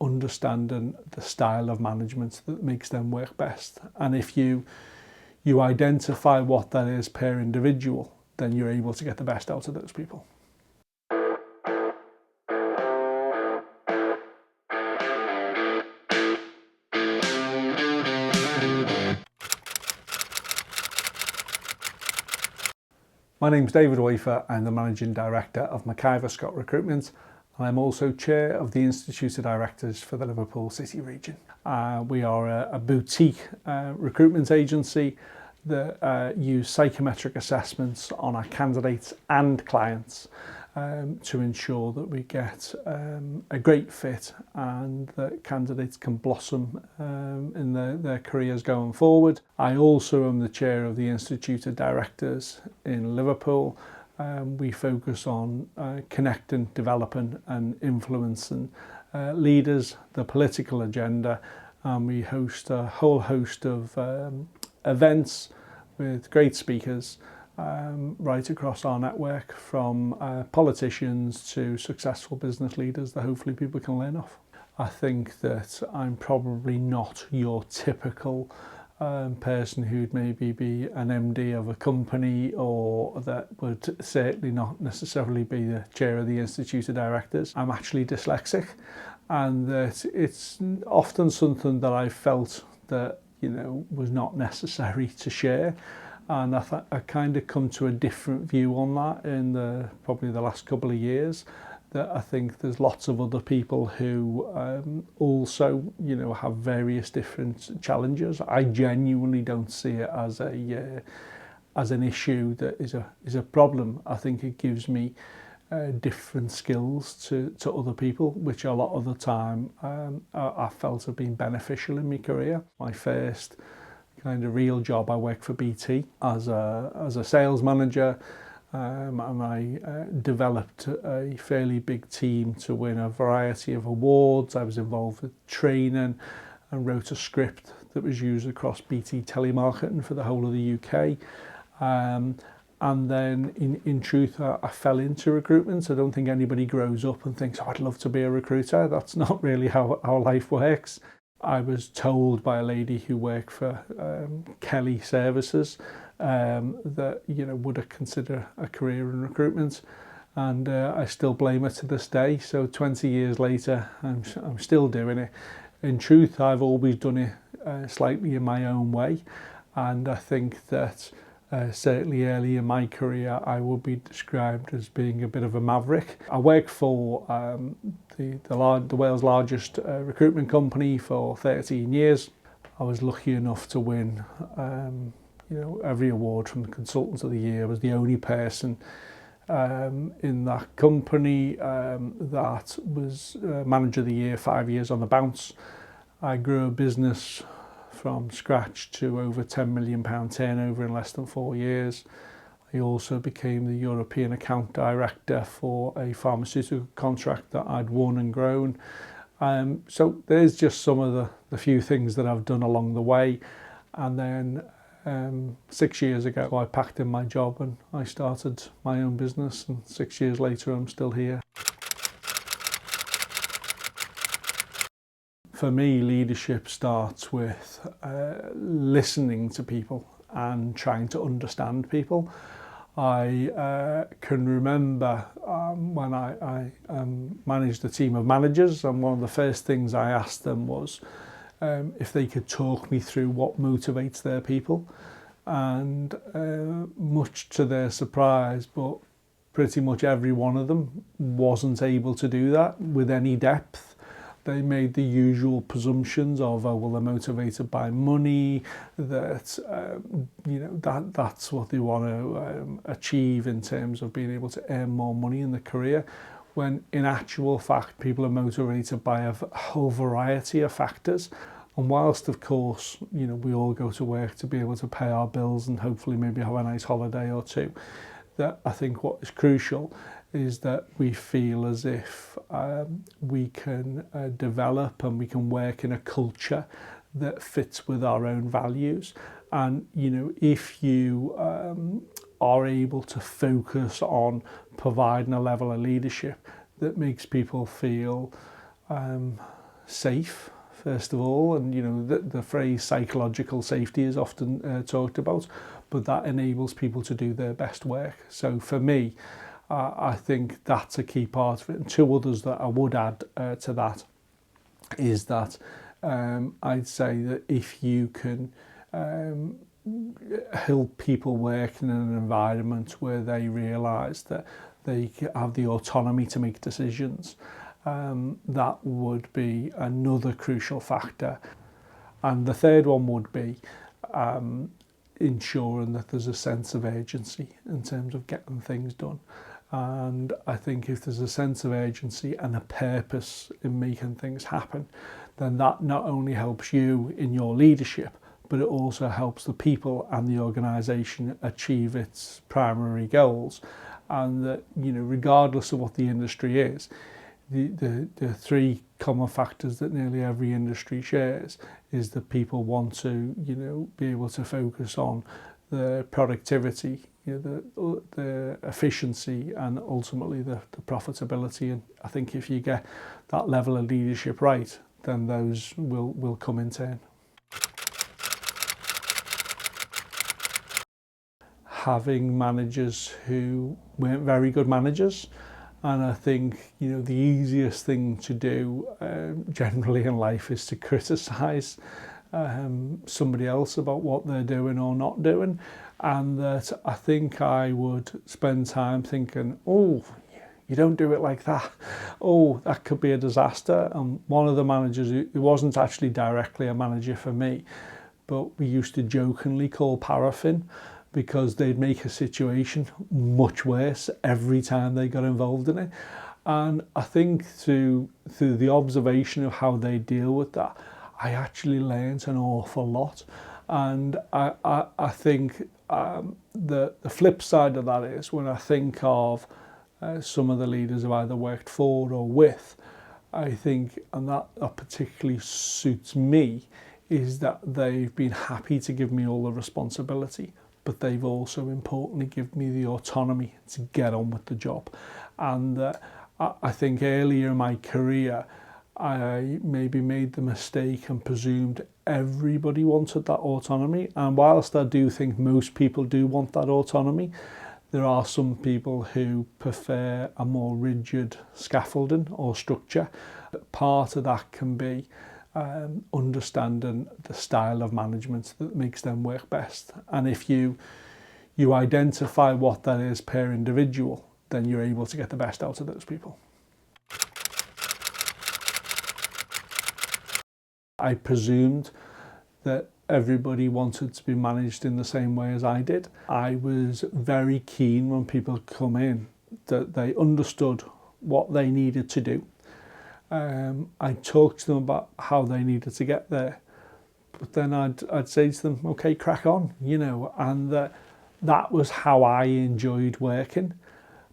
understanding the style of management that makes them work best. And if you identify what that is per individual, then you're able to get the best out of those people. My name's David Wafer. I'm the Managing Director of Scott Recruitment, and I'm also Chair of the Institute of Directors for the Liverpool City region. We are a boutique recruitment agency that use psychometric assessments on our candidates and clients to ensure that we get a great fit and that candidates can blossom in their careers going forward. I also am the chair of the Institute of Directors in Liverpool. We focus on connecting, developing and influencing leaders, the political agenda, and we host a whole host of events with great speakers right across our network, from politicians to successful business leaders that hopefully people can learn off. I think that I'm probably not your typical person who'd maybe be an MD of a company, or that would certainly not necessarily be the chair of the Institute of Directors. I'm actually dyslexic, and that it's often something that I felt that was not necessary to share. And I kind of come to a different view on that in probably the last couple of years, that I think there's lots of other people who also have various different challenges. I genuinely don't see it as an issue that is a problem. I think it gives me different skills to other people, which a lot of the time I felt have been beneficial in my career. My first kind of real job, I worked for BT as a sales manager, and I developed a fairly big team to win a variety of awards. I was involved with training and wrote a script that was used across BT telemarketing for the whole of the UK. And then in truth, I fell into recruitment. I don't think anybody grows up and thinks, oh, I'd love to be a recruiter. That's not really how life works. I was told by a lady who worked for Kelly Services that would I consider a career in recruitment, and I still blame her to this day. So 20 years later, I'm still doing it. In truth, I've always done it slightly in my own way, and I think that certainly early in my career, I would be described as being a bit of a maverick. I worked for the world's largest recruitment company for 13 years. I was lucky enough to win every award from the Consultants of the Year. I was the only person in that company that was Manager of the Year 5 years on the bounce. I grew a business from scratch to over £10 million turnover in less than 4 years. I also became the European Account Director for a pharmaceutical contract that I'd won and grown. So there's just some of the few things that I've done along the way. And then 6 years ago, I packed in my job and I started my own business. And 6 years later, I'm still here. For me, leadership starts with listening to people and trying to understand people. I can remember when I managed a team of managers, and one of the first things I asked them was if they could talk me through what motivates their people. And much to their surprise, but pretty much every one of them wasn't able to do that with any depth. They made the usual presumptions of, oh, well, they're motivated by money, that that's what they want to achieve in terms of being able to earn more money in their career, when in actual fact, people are motivated by a whole variety of factors. And whilst, of course, we all go to work to be able to pay our bills and hopefully maybe have a nice holiday or two, that I think what is crucial is that we feel as if we can develop and we can work in a culture that fits with our own values. And, if you are able to focus on providing a level of leadership that makes people feel safe, first of all, and the phrase psychological safety is often talked about, but that enables people to do their best work. So for me, I think that's a key part of it. And two others that I would add to that is that I'd say that if you can help people work in an environment where they realise that they have the autonomy to make decisions, that would be another crucial factor. And the third one would be ensuring that there's a sense of urgency in terms of getting things done. And I think if there's a sense of urgency and a purpose in making things happen, then that not only helps you in your leadership, but it also helps the people and the organisation achieve its primary goals. And that, regardless of what the industry is, the three common factors that nearly every industry shares is that people want to, be able to focus on the productivity, the efficiency, and ultimately the profitability. And I think if you get that level of leadership right, then those will come in turn. Having managers who weren't very good managers, and I think the easiest thing to do generally in life is to criticise somebody else about what they're doing or not doing, and that I think I would spend time thinking, oh, you don't do it like that, oh, that could be a disaster. And one of the managers, who wasn't actually directly a manager for me, but we used to jokingly call paraffin, because they'd make a situation much worse every time they got involved in it. And I think through the observation of how they deal with that, I actually learned an awful lot. And I think the flip side of that is, when I think of some of the leaders I've either worked for or with, I think, and that particularly suits me, is that they've been happy to give me all the responsibility, but they've also importantly given me the autonomy to get on with the job. And I think earlier in my career, I maybe made the mistake and presumed everybody wanted that autonomy. And whilst I do think most people do want that autonomy, there are some people who prefer a more rigid scaffolding or structure. Part of that can be understanding the style of management that makes them work best. And if you identify what that is per individual, then you're able to get the best out of those people. I presumed that everybody wanted to be managed in the same way as I did. I was very keen when people come in that they understood what they needed to do. I talked to them about how they needed to get there, but then I'd say to them, okay, crack on, and that was how I enjoyed working.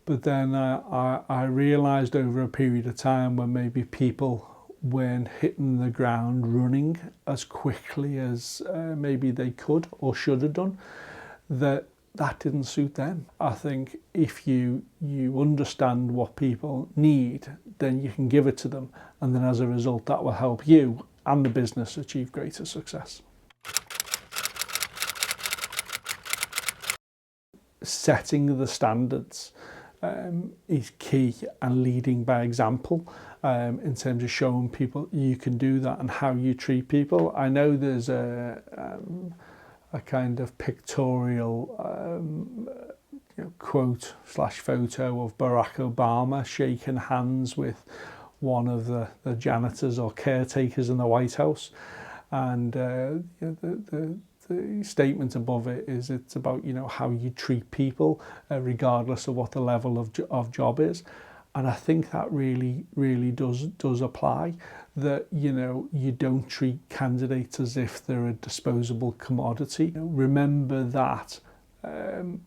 But then I realised over a period of time, when maybe people weren't hitting the ground running as quickly as maybe they could or should have done, that didn't suit them. I think if you understand what people need, then you can give it to them, and then as a result that will help you and the business achieve greater success. Setting the standards is key, and leading by example in terms of showing people you can do that and how you treat people. I know there's a kind of pictorial quote / photo of Barack Obama shaking hands with one of the janitors or caretakers in the White House, and the statement above it is, it's about how you treat people regardless of what the level of job is. And I think that really does apply, that you don't treat candidates as if they're a disposable commodity. Remember that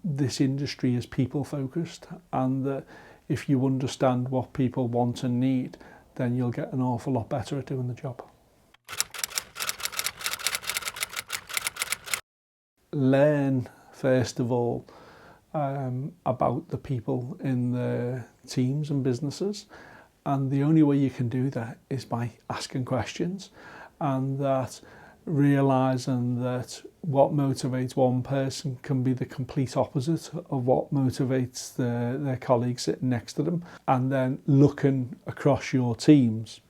this industry is people focused, and that if you understand what people want and need, then you'll get an awful lot better at doing the job. Learn, first of all, about the people in the teams and businesses, And the only way you can do that is by asking questions, and that realizing that what motivates one person can be the complete opposite of what motivates their colleague sitting next to them. And then looking across your teams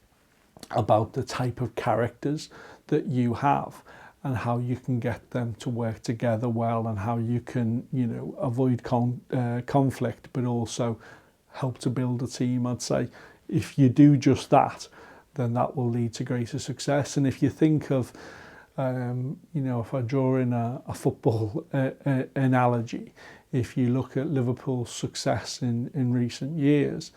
about the type of characters that you have and how you can get them to work together well, and how you can, you know, avoid conflict, but also help to build a team. I'd say if you do just that, then that will lead to greater success. And if you think of, you know, if I draw in a football analogy, if you look at Liverpool's success in recent years,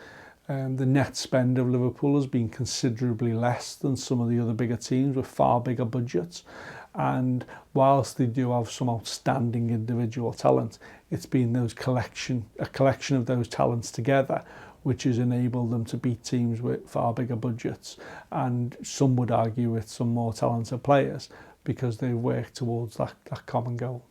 the net spend of Liverpool has been considerably less than some of the other bigger teams with far bigger budgets. And whilst they do have some outstanding individual talent, it's been a collection of those talents together which has enabled them to beat teams with far bigger budgets, and some would argue with some more talented players, because they work towards that common goal.